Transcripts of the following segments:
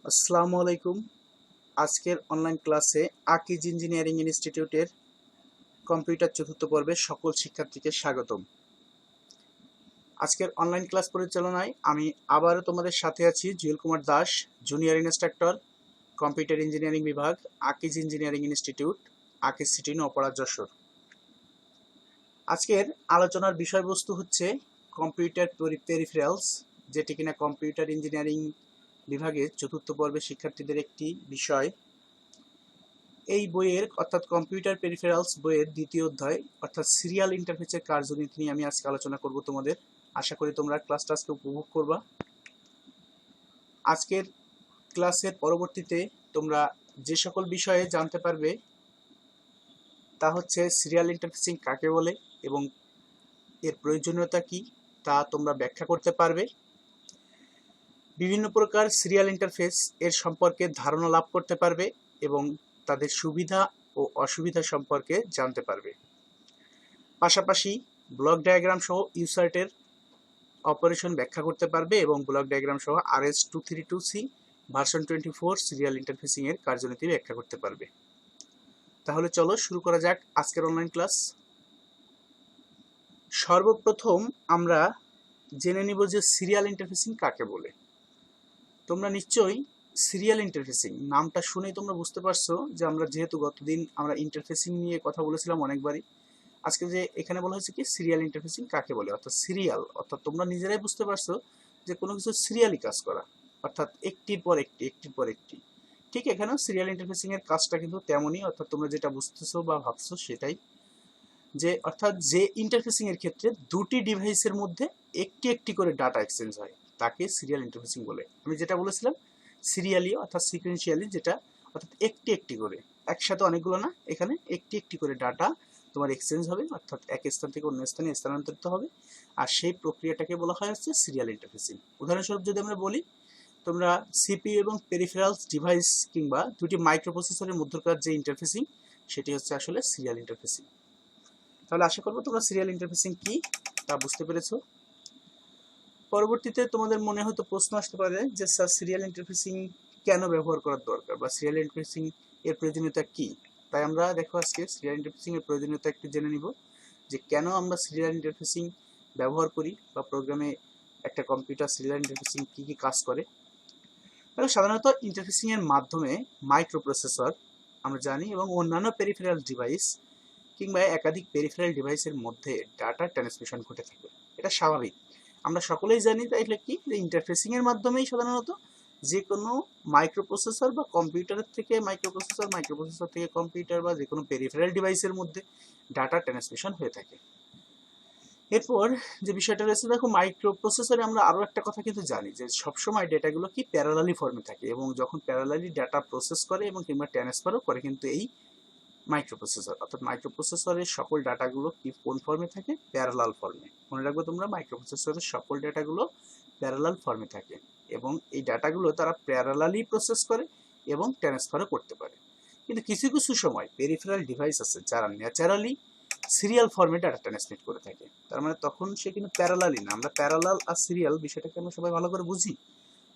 আসসালামু আলাইকুম। আজকের অনলাইন ক্লাসে আকিজ ইঞ্জিনিয়ারিং ইনস্টিটিউটের কম্পিউটার চতুর্থ পর্বে সকল শিক্ষার্থীকে স্বাগতম। আজকের অনলাইন ক্লাস পরিচালনায় আমি আবারও তোমাদের সাথে আছি Jewel Kumar Das, junior instructor, computer engineering বিভাগ, Akij engineering institute, Akij city Noapara Jessore. আজকের আলোচনার বিষয়বস্তু হচ্ছে কম্পিউটার পেরিফেরালস, যেটি কিনা কম্পিউটার ইঞ্জিনিয়ারিং বিভাগের চতুর্থ পর্বের শিক্ষার্থীদের একটি বিষয়। এই বইয়ের অর্থাৎ কম্পিউটার পেরিফেরালস বইয়ের দ্বিতীয় অধ্যায় অর্থাৎ সিরিয়াল ইন্টারফেসের কার্যনীতি নিয়ে আমি আজকে আলোচনা করব তোমাদের। আশা করি তোমরা ক্লাসটা আজকে উপভোগ করবা। আজকের ক্লাসের পরবর্তীতে তোমরা যে সকল বিষয়ে জানতে পারবে তা হচ্ছে সিরিয়াল ইন্টারফেসিং কাকে বলে এবং এর প্রয়োজনীয়তা কি তা তোমরা ব্যাখ্যা করতে পারবে। বিভিন্ন প্রকার সিরিয়াল ইন্টারফেস এর সম্পর্কে ধারণা লাভ করতে পারবে এবং তাদের সুবিধা ও অসুবিধা সম্পর্কে জানতে পারবে। পাশাপাশি ব্লক ডায়াগ্রাম সহ ইউসার্টের অপারেশন ব্যাখ্যা করতে পারবে এবং ব্লক ডায়াগ্রাম সহ RS-232C ভার্সন 24 সিরিয়াল ইন্টারফেসিং এর কার্যনীতি ব্যাখ্যা করতে পারবে। তাহলে চলো শুরু করা যাক আজকের অনলাইন ক্লাস। সর্বপ্রথম আমরা জেনে নিব যে সিরিয়াল ইন্টারফেসিং কাকে বলে। তোমরা নিশ্চয়ই সিরিয়াল ইন্টারফেসিং নামটা শুনেই তোমরা বুঝতে পারছো যে আমরা যেহেতু গতদিন আমরা ইন্টারফেসিং নিয়ে কথা বলেছিলাম অনেকবারই, আজকে যে এখানে বলা হয়েছে কি সিরিয়াল ইন্টারফেসিং কাকে বলে, অর্থাৎ সিরিয়াল অর্থাৎ তোমরা নিজেরাই বুঝতে পারছো যে কোনো কিছু সিরিয়ালি কাজ করা, অর্থাৎ একটির পর একটি একটির পর একটি। ঠিক এখানেও সিরিয়াল ইন্টারফেসিং এর কাজটা কিন্তু তেমনই, অর্থাৎ তোমরা যেটা বুঝতেছো বা ভাবছো সেটাই, যে অর্থাৎ যে ইন্টারফেসিং এর ক্ষেত্রে দুটি ডিভাইসের মধ্যে একটি একটি করে ডাটা এক্সচেঞ্জ হয় তাকে সিরিয়াল ইন্টারফেসিং বলে। আমি যেটা বলেছিলাম সিরিয়ালি অর্থাৎ সিকোয়েন্সিয়ালি, যেটা অর্থাৎ একটি একটি করে, একসাথে অনেকগুলো না, এখানে একটি একটি করে ডাটা তোমার এক্সচেঞ্জ হবে, অর্থাৎ এক স্থান থেকে অন্য স্থানে স্থানান্তরিত হবে, আর সেই প্রক্রিয়াটাকে বলা হয় হচ্ছে সিরিয়াল ইন্টারফেসিং। উদাহরণস্বরূপ যদি আমরা বলি, তোমরা সিপিইউ এবং পেরিফেরালস ডিভাইস কিংবা দুটি মাইক্রোপ্রসেসরের মধ্যকার যে ইন্টারফেসিং সেটি হচ্ছে আসলে সিরিয়াল ইন্টারফেসিং। তাহলে আশা করবো তোমরা সিরিয়াল ইন্টারফেসিং কি তা বুঝতে পেরেছো। পরবর্তীতে তোমাদের মনে হয়তো প্রশ্ন আসতে পারে যে স্যার সিরিয়াল ইন্টারফেসিং কেন ব্যবহার করার দরকার বা সিরিয়াল ইন্টারফেসিং এর প্রয়োজনীয়তা কি। তাই আমরা দেখো আজকে সিরিয়াল ইন্টারফেসিং এর প্রয়োজনীয়তা একটু জেনে নিব, যে কেন আমরা সিরিয়াল ইন্টারফেসিং ব্যবহার করি বা প্রোগ্রামে একটা কম্পিউটার সিরিয়াল ইন্টারফেসিং কি কি কাজ করে। তাহলে সাধারণত ইন্টারফেসিং এর মাধ্যমে মাইক্রোপ্রসেসর আমরা জানি এবং অন্যান্য পেরিফেরাল ডিভাইস কিংবা একাধিক পেরিফেরাল ডিভাইসের মধ্যে ডাটা ট্রান্সমিশন ঘটে থাকে। এটা স্বাভাবিক, আমরা সকলেই জানি। তাইলে কি ইন্টারফেসিং এর মাধ্যমেই সাধারণত যে কোনো মাইক্রোপ্রসেসর বা কম্পিউটারের থেকে মাইক্রোপ্রসেসর, মাইক্রোপ্রসেসর থেকে কম্পিউটার বা যে কোনো পেরিফেরাল ডিভাইসের মধ্যে ডাটা ট্রান্সমিশন হয়ে থাকে। এরপর যে বিষয়টা রয়েছে, দেখো মাইক্রোপ্রসেসরে আমরা আরো একটা কথা কিন্তু জানি যে সবসময় ডেটাগুলো কি প্যারালালি ফর্মে থাকে এবং যখন প্যারালালি ডাটা প্রসেস করে এবং কিংবা ট্রান্সফারও করে কিন্তু এই মাইক্রোপ্রসেসর, অর্থাৎ মাইক্রোপ্রসেসরের সকল ডাটাগুলো কি কোন ফর্মে থাকে, প্যারালাল ফর্মে। মনে রাখবে তোমরা মাইক্রোপ্রসেসরের সকল ডাটাগুলো প্যারালাল ফর্মে থাকে এবং এই ডাটাগুলো তারা প্যারালালি প্রসেস করে এবং ট্রান্সফারও করতে পারে। কিন্তু কিছু কিছু সময় পেরিফেরাল ডিভাইস আছে যারা ন্যাচারালি সিরিয়াল ফর্মে ডাটা ট্রান্সমিট করে থাকে, তার মানে তখন সে কিন্তু প্যারালালি না। আমরা প্যারালাল আর সিরিয়াল বিষয়টাকে আমরা সবাই ভালো করে বুঝি,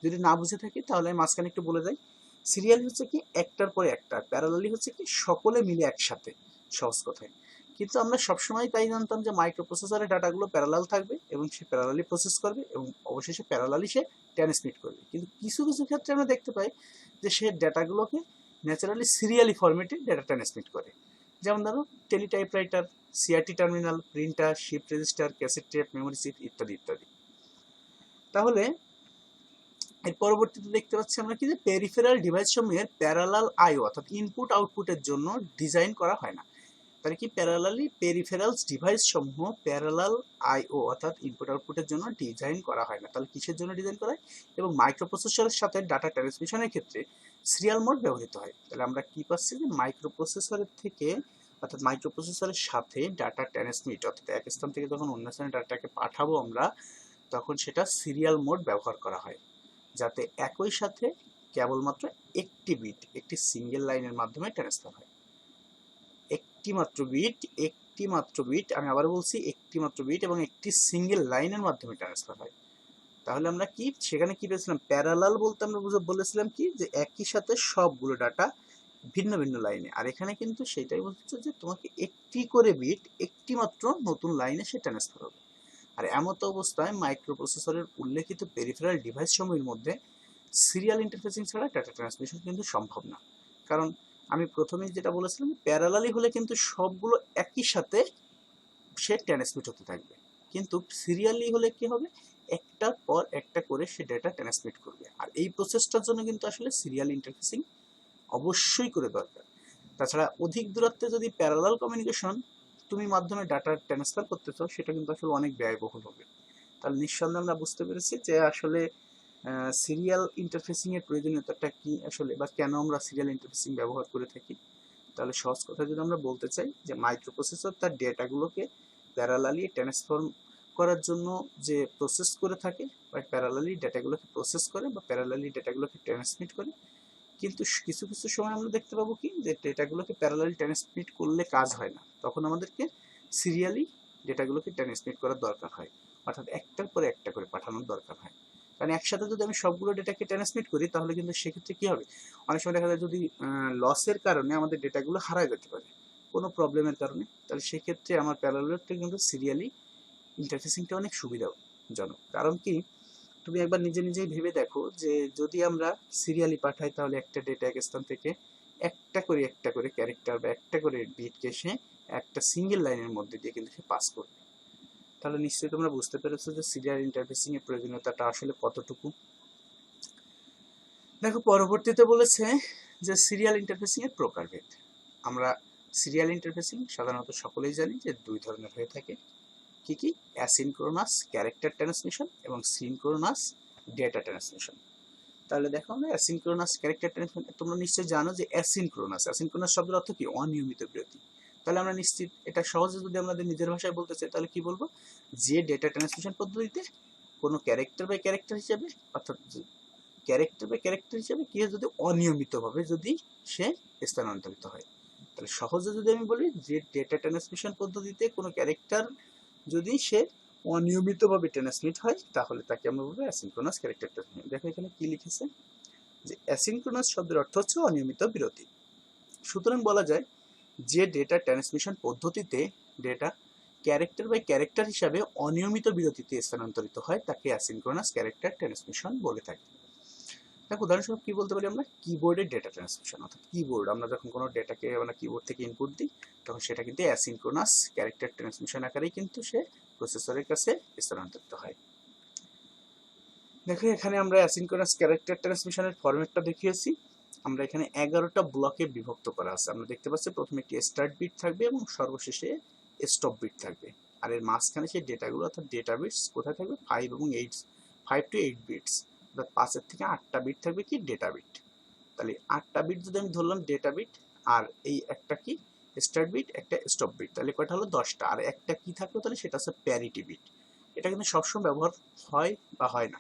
যদি না বুঝে থাকি তাহলে মাঝখানে একটু বলে দেয়। সিরিয়াল হচ্ছে কি একটার পরে একটা, প্যারালালি হচ্ছে কি সকলে মিলে একসাথে, সহজ কথায়। কিন্তু আমরা সবসময় তাই জানতাম যে মাইক্রোপ্রসেসরের ডাটাগুলো প্যারালাল থাকবে এবং সে প্যারালালি প্রসেস করবে এবং অবশেষে প্যারালালি সে ট্রান্সমিট করবে। কিন্তু কিছু কিছু ক্ষেত্রে আমরা দেখতে পাই যে সে ডাটাগুলোকে ন্যাচারালি সিরিয়ালি ফরম্যাটে ডাটা ট্রান্সমিট করে। যেমন ধরো teletypewriter, CRT terminal, printer, shift register, cassette tape, memory chip ইত্যাদি ইত্যাদি। তাহলে এর পরবর্তীতে দেখতে পাচ্ছি আমরা কি যে পেরিফেরাল ডিভাইস সমূহের প্যারালাল আইও অর্থাৎ ইনপুট আউটপুটের জন্য ডিজাইন করা হয় না। তাহলে কি প্যারালালি পেরিফেরালস ডিভাইস সমূহ প্যারালাল আইও অর্থাৎ ইনপুট আউটপুটের জন্য ডিজাইন করা হয় না। তাহলে কিসের জন্য ডিজাইন করা হয়, এবং মাইক্রোপ্রসেসরের সাথে ডাটা ট্রান্সমিশনের ক্ষেত্রে সিরিয়াল মোড ব্যবহৃত হয়। তাহলে আমরা কি পাচ্ছি যে মাইক্রোপ্রসেসরের থেকে অর্থাৎ মাইক্রোপ্রসেসরের সাথে ডাটা ট্রান্সমিট অর্থাৎ এক স্থান থেকে যখন অন্য স্থানে ডাটাকে পাঠাবো আমরা, তখন সেটা সিরিয়াল মোড ব্যবহার করা হয়, যাতে একই সাথে কেবলমাত্র একটি বিট একটি সিঙ্গেল লাইনের মাধ্যমে ট্রান্সফার হয়। একটি মাত্র বিট, আমি আবার বলছি একটি মাত্র বিট এবং একটি সিঙ্গেল লাইনের মাধ্যমে ট্রান্সফার হয়। তাহলে আমরা কি সেখানে কি পেয়েছিলাম, প্যারালাল বলতে আমরা বলেছিলাম কি যে একই সাথে সবগুলো ডাটা ভিন্ন ভিন্ন লাইনে, আর এখানে কিন্তু সেটাই বলছে যে তোমাকে একটি করে বিট একটি মাত্র নতুন লাইনে সে ট্রান্সফার হবে। আর এমত অবস্থায় মাইক্রোপ্রসেসরের উল্লেখিত পেরিফেরাল ডিভাইস সমূহের মধ্যে সিরিয়াল ইন্টারফেসিং ছাড়া ডাটা ট্রান্সমিশন কিন্তু সম্ভব না। কারণ আমি প্রথমেই যেটা বলেছিলাম, প্যারালালি হলে কিন্তু সবগুলো একই সাথে সে ট্রান্সমিট হতে থাকবে, কিন্তু সিরিয়ালি হলে কি হবে, একটার পর একটা করে সে ডেটা ট্রান্সমিট করবে। আর এই প্রসেসটার জন্য কিন্তু আসলে সিরিয়াল ইন্টারফেসিং অবশ্যই করে দরকার। তাছাড়া অধিক দূরত্বে যদি প্যারালাল কমিউনিকেশন তুমি মাধ্যমে ডাটা ট্রান্সফার করতে চাও, সেটা কিন্তু আসলে অনেক ব্যয়বহুল হবে। তাহলে নিঃসন্দেহে আমরা বুঝতে পেরেছি যে আসলে সিরিয়াল ইন্টারফেসিং এর প্রয়োজনীয়তাটা কি আসলে, বা কেন আমরা সিরিয়াল ইন্টারফেসিং ব্যবহার করে থাকি। তাহলে সহজ কথা যদি আমরা বলতে চাই যে মাইক্রোপ্রসেসর তার ডেটাগুলোকে প্যারালালি ট্রান্সফর্ম করার জন্য যে প্রসেস করে থাকে, বা প্যারালালি ডেটাগুলোকে প্রসেস করে বা প্যারালালি ডেটাগুলোকে ট্রান্সমিট করে। কিন্তু কিছু কিছু সময় আমরা দেখতে পাবো কি যে ডেটাগুলোকে প্যারালালি ট্রান্সমিট করলে কাজ হয় না, তখন আমাদেরকে সিরিয়ালি ডেটাগুলোকে ট্রান্সমিট করার দরকার হয়, অর্থাৎ একটার পরে একটা করে পাঠানোর দরকার হয়। কারণ একসাথে যদি আমি সবগুলো ডেটাকে ট্রান্সমিট করি, তাহলে কিন্তু সেক্ষেত্রে কি হবে, অনেক সময় দেখা যায় যদি লসের কারণে আমাদের ডেটাগুলো হারায় যেতে পারে কোনো প্রবলেমের কারণে, তাহলে সেক্ষেত্রে আমার প্যারালালটা কিন্তু সিরিয়ালি ইন্টারফেসিংটা অনেক সুবিধাজনক। কারণ কি, তুমি একবার নিজে নিজেই ভেবে দেখো যে যদি আমরা সিরিয়ালি পাঠাই, তাহলে একটা ডেটা এক স্থান থেকে একটা করে ক্যারেক্টার বা একটা করে বিটকে সে একটা সিঙ্গেল লাইনের মধ্যে দিয়ে কিন্তু সে পাস করবে। তাহলে নিশ্চয়ই তোমরা বুঝতে পেরেছো যে সিরিয়াল ইন্টারফেসিং এর প্রয়োজনীয়তাটা আসলে কতটুকু। দেখো পরবর্তীতে বলেছে যে সিরিয়াল ইন্টারফেসিং এর প্রকারভেদ। আমরা সিরিয়াল ইন্টারফেসিং সাধারণত সকলেই জানি যে দুই ধরনের হয়ে থাকে। কি কি? অ্যাসিনক্রোনাস ক্যারেক্টার ট্রান্সমিশন এবং সিনক্রোনাস ডেটা ট্রান্সমিশন। তাহলে দেখো আমরা অ্যাসিনক্রোনাস ক্যারেক্টার ট্রান্সমিশন, তোমরা নিশ্চয়ই জানো যে অ্যাসিনক্রোনাস শব্দের অর্থ কি? অনিয়মিত বিরতি। তাহলে আমরা নিশ্চিত এটা সহজে যদি আমাদের নিজের ভাষায় বলতে চাই, তাহলে কি বলবো, যে ডেটা ট্রান্সমিশন পদ্ধতিতে কোনো ক্যারেক্টার বাই ক্যারেক্টার হিসেবে, অর্থাৎ ক্যারেক্টার বাই ক্যারেক্টার হিসেবে কি হয়, যদি অনিয়মিতভাবে যদি সে স্থানান্তরিত হয়। তাহলে সহজে যদি আমি বলি যে ডেটা ট্রান্সমিশন পদ্ধতিতে কোনো ক্যারেক্টার যদি সে অনিয়মিতভাবে ট্রান্সমিট হয়, তাহলে তাকে আমরা বলবো অ্যাসিনক্রোনাস ক্যারেক্টার ট্রান্সমিশন। দেখো এখানে কি লিখেছে যে অ্যাসিনক্রোনাস শব্দের অর্থ হচ্ছে অনিয়মিত বিরতি। সুতরাং বলা যায় যে ডেটা ট্রান্সমিশন পদ্ধতিতে ডেটা ক্যারেক্টার বাই ক্যারেক্টার হিসাবে অনিয়মিত বিরতিতে স্থানান্তরিত হয়, তাকে অ্যাসিনক্রোনাস ক্যারেক্টার ট্রান্সমিশন বলে থাকি। দেখো উদাহরণস্বরূপ কি বলতে পারি আমরা, কিবোর্ডের ডেটা ট্রান্সমিশন, অর্থাৎ কিবোর্ড আমরা যখন কোনো ডেটাকে আমরা কিবোর্ড থেকে ইনপুট দিই, তখন সেটা কিন্তু অ্যাসিনক্রোনাস ক্যারেক্টার ট্রান্সমিশন আকারেই কিন্তু সে প্রসেসরের কাছে স্থানান্তরিত হয়। দেখো এখানে আমরা অ্যাসিনক্রোনাস ক্যারেক্টার ট্রান্সমিশনের ফরম্যাটটা দেখিয়েছি। আমরা এখানে 11টা ব্লকে বিভক্ত করা আছে। আমরা দেখতে পাচ্ছি প্রথমে একটি স্টার্ট বিট থাকবে এবং সর্বশেষে স্টপ বিট থাকবে। আর এর মাঝখানে সেই ডেটাগুলো, অর্থাৎ ডেটা বিটস কোথায় থাকবে, 5 এবং 8, 5 to 8 বিটস, অর্থাৎ 5 থেকে 8টা বিট থাকবে কি ডেটা বিট। তাহলে 8টা বিট যদি আমি ধরলাম ডেটা বিট, আর এই একটা কি স্টার্ট বিট, একটা স্টপ বিট, তাহলে কয়টা হলো 10টা। আর একটা কি থাকবে, তাহলে সেটা হচ্ছে প্যারিটি বিট। এটা কিন্তু সবসময় ব্যবহার হয় বা হয় না,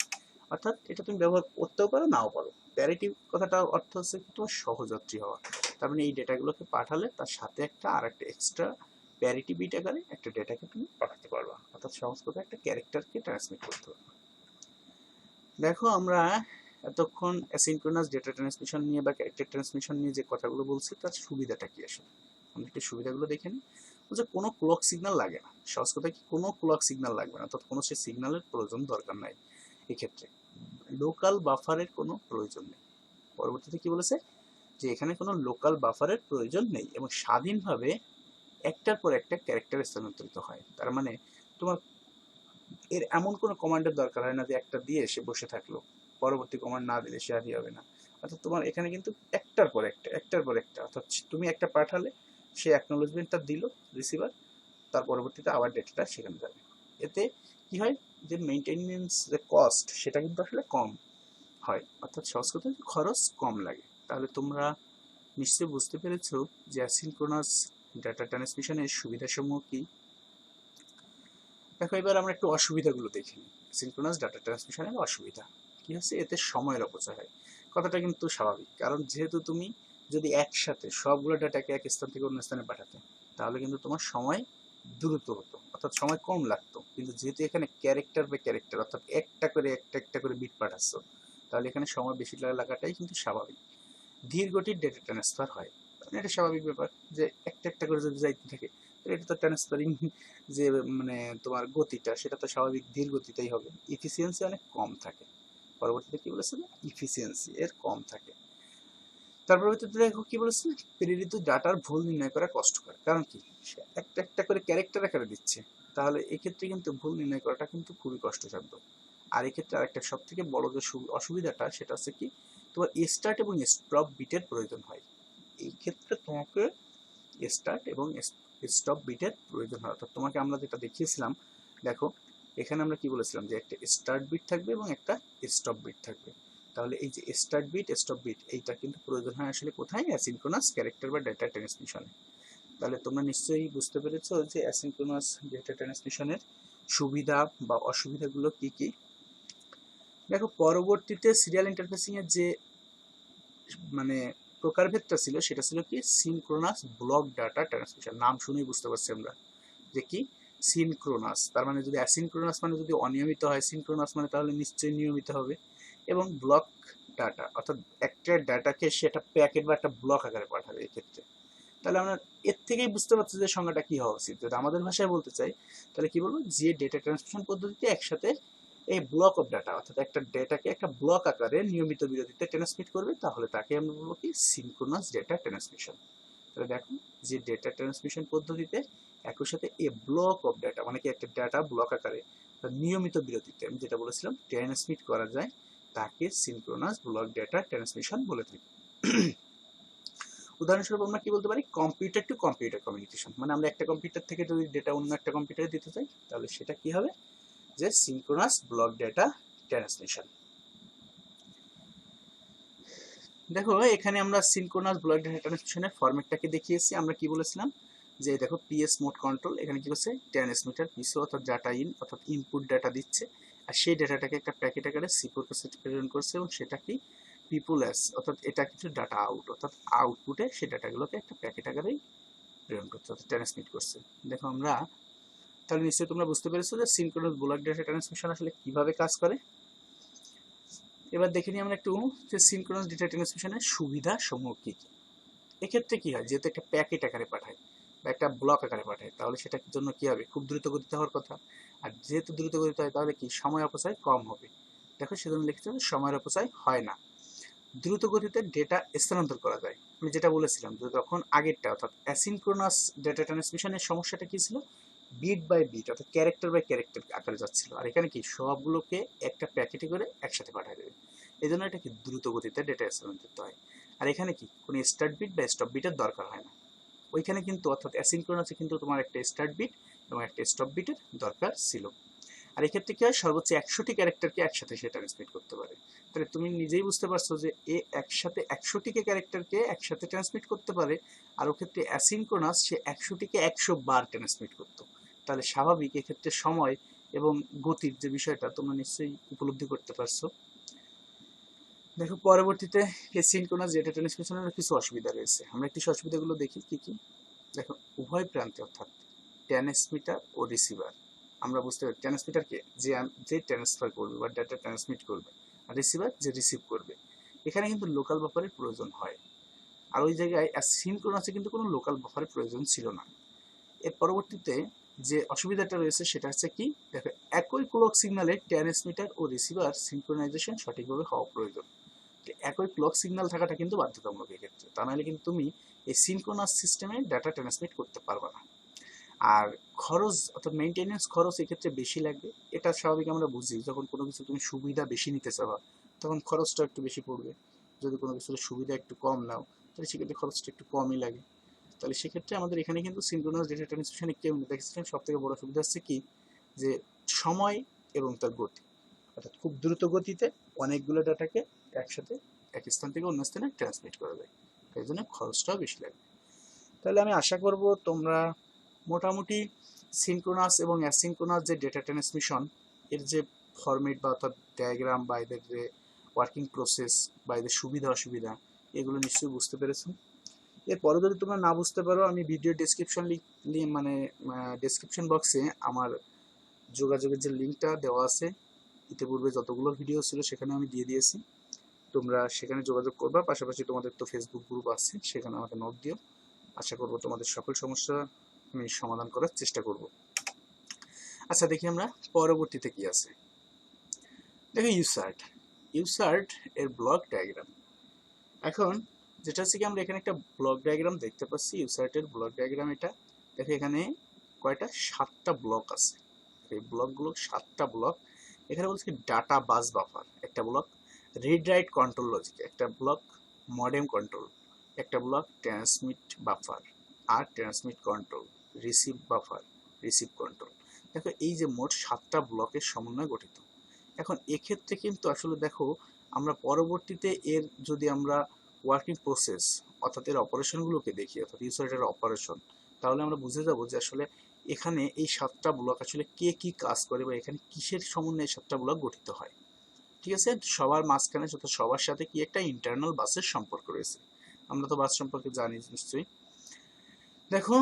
অর্থাৎ এটা তুমি ব্যবহার করতেও পারো নাও পারো। প্যারিটি কথাটা অর্থ হচ্ছে তোমার সহযাত্রী হওয়া। তার মানে এই ডেটাগুলোকে পাঠালে তার সাথে একটা আর একটা এক্সট্রা প্যারিটি বিট আকারে একটা ডেটাকে তুমি পাঠাতে পারবা, অর্থাৎ সহজ কথা একটা ক্যারেক্টারকে ট্রান্সমিট করতে পারবা। দেখো আমরা এতক্ষণ অ্যাসিনক্রোনাস ডেটা ট্রান্সমিশন নিয়ে বা ক্যারেক্টার ট্রান্সমিশন নিয়ে যে কথাগুলো বলছি, তার সুবিধাটা কি আসলে আমরা একটু সুবিধাগুলো দেখে নিই। যে কোনো ক্লক সিগন্যাল লাগে না, সহজ কথা কি, কোনো ক্লক সিগন্যাল লাগবে না, অর্থাৎ কোনো সে সিগন্যালের প্রয়োজন দরকার নাই। এক্ষেত্রে লোকাল বাফারের কোনো প্রয়োজন নেই। পরবর্তীতে কি বলেছে যে এখানে কোনো লোকাল বাফারের প্রয়োজন নেই এবং স্বাধীনভাবে একটার পর একটা ক্যারেক্টার স্থানান্তরিত হয়। তার মানে তোমার এর এমন কোনো কমান্ডের দরকার হয় না যে একটা দিয়ে এসে বসে থাকলো, পরবর্তী কমান্ড না দিলে সে আর হবে না। অর্থাৎ তোমার এখানে কিন্তু একটার পর একটা, অর্থাৎ তুমি একটা পাঠালে সে অ্যাকনোলেজমেন্টটা দিল রিসিভার, তার পরবর্তীতে আবার ডেটাটা সেখানে যাবে। এতে কি হয় যে মেইনটেনেন্স যে কস্ট, সেটা কিন্তু আসলে কম হয়, অর্থাৎ সহজ কথা খরচ কম লাগে। তাহলে তোমরা নিশ্চয়ই বুঝতে পেরেছো যে অ্যাসিনক্রোনাস ডাটা ট্রান্সমিশনের সুবিধাসমূহ কি। দেখো এবার আমরা একটু অসুবিধাগুলো দেখি। সিনক্রোনাস ডাটা ট্রান্সমিশনের অসুবিধা কি হচ্ছে, এতে সময়ের অপচয় হয়। কথাটা কিন্তু স্বাভাবিক, কারণ যেহেতু তুমি যদি একসাথে সবগুলো ডাটাকে এক স্থান থেকে অন্য স্থানে পাঠাতে, তাহলে কিন্তু তোমার সময় দ্রুত হতো, অর্থাৎ সময় কম লাগতো। কিন্তু যেহেতু এখানে ক্যারেক্টার বাই ক্যারেক্টার অর্থাৎ একটা করে বিট পাঠাচ্ছ, তাহলে এখানে সময় বেশি লাগাটাই কিন্তু স্বাভাবিক। ধীর গতির ডেটা ট্রান্সফার হয়, মানে এটা স্বাভাবিক ব্যাপার যে একটা করে যদি যাইতে থাকে, এটা তো ট্রান্সফারিং যে মানে তোমার গতিটা সেটা তো স্বাভাবিক ধীর গতিতেই হবে। ইফিসিয়েন্সি অনেক কম থাকে। পরবর্তীতে কি বলেছে না, ইফিসিয়েন্সি এর কম থাকে। তারপর দেখো কি বলেছে, প্রেরিত ডাটার ভুল নির্ণয় করা কষ্টকর। কারণ কি, সে একটা করে ক্যারেক্টার আকারে দিচ্ছে, তাহলে এক্ষেত্রে কিন্তু ভুল নির্ণয় করাটা কিন্তু খুবই কষ্টসাধ্য। আর এক্ষেত্রে আরেকটা সব থেকে বড় যে অসুবিধাটা সেটা হচ্ছে কি, তোমার স্টার্ট এবং স্টপ বিটের প্রয়োজন হয়। এই ক্ষেত্রে তোমাকে স্টার্ট এবং স্টপ বিটের প্রয়োজন হয়। অর্থাৎ তোমাকে আমরা যেটা দেখিয়েছিলাম, দেখো এখানে আমরা কি বলেছিলাম যে একটা স্টার্ট বিট থাকবে এবং একটা স্টপ বিট থাকবে। তাহলে এই যে স্টার্ট বিট স্টপ বিট এইটা কিন্তু প্রয়োজন হয় আসলে কোথায়, অ্যাসিনক্রোনাস ক্যারেক্টার বা ডেটা ট্রান্সমিশনে। তাহলে তোমরা নিশ্চয়ই বুঝতে পেরেছো যে অ্যাসিনক্রোনাস ডেটা ট্রান্সমিশনের সুবিধা বা অসুবিধাগুলো কি কি। দেখো পরবর্তীতে সিরিয়াল ইন্টারফেসিং এর যে মানে প্রকারভেদটা ছিল সেটা ছিল কি, সিনক্রোনাস ব্লক ডাটা ট্রান্সমিশন। নাম শুনেই বুঝতে পারছি আমরা যে কি সিনক্রোনাস, তার মানে যদি অ্যাসিনক্রোনাস মানে যদি অনিয়মিত হয়, সিনক্রোনাস মানে তাহলে নিশ্চয়ই নিয়মিত হবে। এবং ব্লক ডাটা অর্থাৎ একটা ডাটাকে সে একটা প্যাকেট বা একটা ব্লক আকারে পাঠাবে এক্ষেত্রে। তাহলে আমরা এর থেকেই বুঝতে পারছি যে সংজ্ঞাটা কি হওয়া উচিত। যদি আমাদের ভাষায় বলতে চাই তাহলে কি বলবো, যে ডেটা ট্রান্সমিশন পদ্ধতিতে একসাথে এই ব্লক অফ ডাটা অর্থাৎ একটা ডেটাকে একটা ব্লক আকারে নিয়মিত বিরতিতে ট্রান্সমিট করবে, তাহলে তাকে আমরা বলবো কি সিনক্রোনাস ডেটা ট্রান্সমিশন। তাহলে দেখো যে ডেটা ট্রান্সমিশন পদ্ধতিতে একই সাথে এ ব্লক অফ ডাটা মানে কি একটা ডাটা ব্লক আকারে নিয়মিত বিরতিতে আমি যেটা বলেছিলাম ট্রান্সমিট করা যায়, তাকে সিনক্রোনাস ব্লক ডেটা ট্রান্সমিশন বলে থাকি। উদাহরণস্বরূপ আমরা কি বলতে পারি, কম্পিউটার টু কম্পিউটার কমিউনিকেশন, মানে আমরা একটা কম্পিউটার থেকে যদি ডেটা অন্য একটা কম্পিউটারে দিতে চাই তাহলে সেটা কি হবে, যে সিনক্রোনাস ব্লক ডেটা ট্রান্সমিশন। দেখো এখানে আমরা সিনক্রোনাস ব্লক ডেটা ট্রান্সমিশনের ফরম্যাটটাকে দেখিয়েছি। আমরা কি বলেছিলাম যে দেখো পিএস মোড কন্ট্রোল এখানে কি করছে, ট্রান্সমিটার পিসো অর্থাৎ ডাটা ইন অর্থাৎ ইনপুট ডাটা দিচ্ছে, আর সেই ডাটাটাকে একটা প্যাকেট আকারে সিপোর কাছে প্রেরণ করছে এবং সেটা কি পিপুলস অর্থাৎ এটা কিছু ডাটা আউট অর্থাৎ আউটপুটে সেই ডাটাগুলোকে একটা প্যাকেট আকারেই প্রেরণ করছে অর্থাৎ ট্রান্সমিট করছে। দেখো আমরা তাহলে নিশ্চয়ই তোমরা বুঝতে পেরেছো যে সিনক্রোনাস ব্লক ডেটা ট্রান্সমিশন আসলে কিভাবে কাজ করে। এবার দেখে নিই আমরা একটু যে সিনক্রোনাস ডেটা ট্রান্সমিশনের সুবিধা সমূহ কি কি। এক্ষেত্রে কি হয়, যেহেতু একটা প্যাকেট আকারে পাঠায় বা একটা ব্লক আকারে পাঠায়, তাহলে সেটার জন্য কি হবে, খুব দ্রুত গতিতে হওয়ার কথা। আর যেহেতু দ্রুত গতিতে হয় তাহলে কি সময় অপচয় কম হবে। দেখো সেজন্য লিখতে হবে সময়ের অপচয় হয় না, দ্রুত গতিতে ডেটা স্থানান্তর করা যায়। আমি যেটা বলেছিলাম যে যখন আগেরটা অর্থাৎ অ্যাসিনক্রোনাস ডেটা ট্রান্সমিশনের সমস্যাটা কি ছিল, বিট বাই বিট অর্থাৎ ক্যারেক্টার বাই ক্যারেক্টার আকারে যাচ্ছিল, আর এখানে কি সবগুলোকে একটা প্যাকেটে করে একসাথে পাঠিয়ে দেবে। এই জন্য এটা কি দ্রুত গতিতে ডেটা স্থানান্তরিত হয়। আর এখানে কি কোনো স্টার্ট বিট বা স্টপ বিটের দরকার হয় না। ওইখানে কিন্তু অর্থাৎ অ্যাসিনক্রোনাসে কিন্তু তোমার একটা স্টার্ট বিট এবং একটা স্টপ বিটের দরকার ছিল। আর এক্ষেত্রে কি হয়, সর্বোচ্চ 100টি ক্যারেক্টারকে একসাথে সে ট্রান্সমিট করতে পারে। তাহলে তুমি নিজেই বুঝতে পারছো যে এ একসাথে 100টি ক্যারেক্টারকে একসাথে ট্রান্সমিট করতে পারে, আর ওক্ষেত্রে অ্যাসিনক্রোনাস সে 100টিকে 100 বার ট্রান্সমিট করতো। তাহলে স্বাভাবিক এক্ষেত্রে সময় এবং গতির যে বিষয়টা তোমরা নিশ্চয়ই উপলব্ধি করতে পারছো। দেখো পরবর্তীতে সিনক্রোনাস ডেটা ট্রান্সমিশনের কিছু অসুবিধা রয়েছে, আমরা কিছু অসুবিধাগুলো দেখি কি কি। দেখো উভয় প্রান্তে অর্থাৎ ট্রান্সমিটার ও রিসিভার, আমরা বুঝতে পারি ট্রান্সমিটারকে যে ট্রান্সফার করবে বা ডাটা ট্রান্সমিট করবে, আর রিসিভার যে রিসিভ করবে, এখানে কিন্তু লোকাল বাফারের প্রয়োজন হয়। আর ওই জায়গায় সিনক্রোনাসে কিন্তু কোনো লোকাল বাফারের প্রয়োজন ছিল না। এর পরবর্তীতে যে অসুবিধাটা রয়েছে সেটা হচ্ছে কি, দেখো একই ক্লক সিগনালে ট্রান্সমিটার ও রিসিভার সিনক্রোনাইজেশন সঠিকভাবে হওয়া প্রয়োজন। একই ক্লক সিগন্যাল থাকাটা কিন্তু বাধ্যতামূলক এক্ষেত্রে, তা নাহলে কিন্তু তুমি এই সিনক্রোনাস সিস্টেমে ডাটা ট্রান্সমিট করতে পারবে না। আর খরচ অর্থাৎ মেইনটেনেন্স খরচ এক্ষেত্রে বেশি লাগবে, এটা স্বাভাবিক আমরা বুঝি, যখন কোনো কিছু তুমি সুবিধা বেশি নিতে চাও তখন খরচটা একটু বেশি পড়বে। যদি কোনো কিছুর সুবিধা একটু কম নাও তাহলে সেক্ষেত্রে খরচটা একটু কমই লাগে। তাহলে সেক্ষেত্রে আমাদের এখানে কিন্তু সিনক্রোনাস ডেটা ট্রান্সমিশনে কেউ দেখেছিলাম সব থেকে বড় সুবিধা হচ্ছে কি, যে সময় এবং তার গতি, অর্থাৎ খুব দ্রুত গতিতে অনেকগুলো ডাটাকে একসাথে এক স্থান থেকে অন্য স্থানে ট্রান্সমিট করা যায়, এই জন্য খরচটাও বেশি লাগে। তাহলে আমি আশা করব তোমরা মোটামুটি সিনক্রোনাস এবং অ্যাসিনক্রোনাস যে ডেটা ট্রান্সমিশন এর যে ফরম্যাট বা অর্থাৎ ডায়াগ্রাম বা এদের যে ওয়ার্কিং প্রসেস বা এদের সুবিধা অসুবিধা এগুলো নিশ্চয়ই বুঝতে পেরেছো। এরপরে যদি তোমরা না বুঝতে পারো আমি ভিডিও ডেসক্রিপশন মানে ডেসক্রিপশন বক্সে আমার যোগাযোগের যে লিঙ্কটা দেওয়া আছে, ইতিপূর্বে যতগুলো ভিডিও ছিল সেখানে আমি দিয়ে দিয়েছি, তোমরা সেখানে যোগাযোগ করবা। পাশাপাশি তোমাদের তো ফেসবুক গ্রুপ আছে, সেখানে আমাকে নোট দিও। আশা করব তোমাদের সকল সমস্যা আমি সমাধান করার চেষ্টা করব। আচ্ছা, দেখি আমরা পরবর্তীতে কি আছে। দেখো ইউসার্ট এর ব্লক ডায়াগ্রাম। এখন যেটা হচ্ছে কি, আমরা এখানে একটা ব্লক ডায়াগ্রাম দেখতে পাচ্ছি, ইউসার্টের ব্লক ডায়াগ্রাম। এটা দেখো এখানে কয়টা, 7টা ব্লক আছে। এই ব্লকগুলো 7টা ব্লক। এখানে বলছে ডাটা বাস বাফার একটা block, read write control logic একটা ব্লক, মডেম কন্ট্রোল একটা ব্লক, ট্রান্সমিট বাফার আর transmit control, receive buffer, receive control. দেখো এই যে মোট 7টা ব্লকের সমন্বয়ে গঠিত। এখন এক্ষেত্রে কিন্তু আসলে দেখো, আমরা পরবর্তীতে এর যদি আমরা ওয়ার্কিং প্রসেস অর্থাৎ এর অপারেশনগুলোকে দেখি, অর্থাৎ ইউসারের অপারেশন, তাহলে আমরা বুঝে যাব যে আসলে এখানে এই 7টা ব্লক আসলে কে কি কাজ করে বা এখানে কিসের সমন্বয়ে 7টা ব্লক গঠিত হয়। ঠিক আছে, সবার মাঝখানে সবার সাথে কি একটা ইন্টারনাল বাসের সম্পর্ক রয়েছে। আমরা তো বাস সম্পর্কে জানি নিশ্চয়ই। দেখো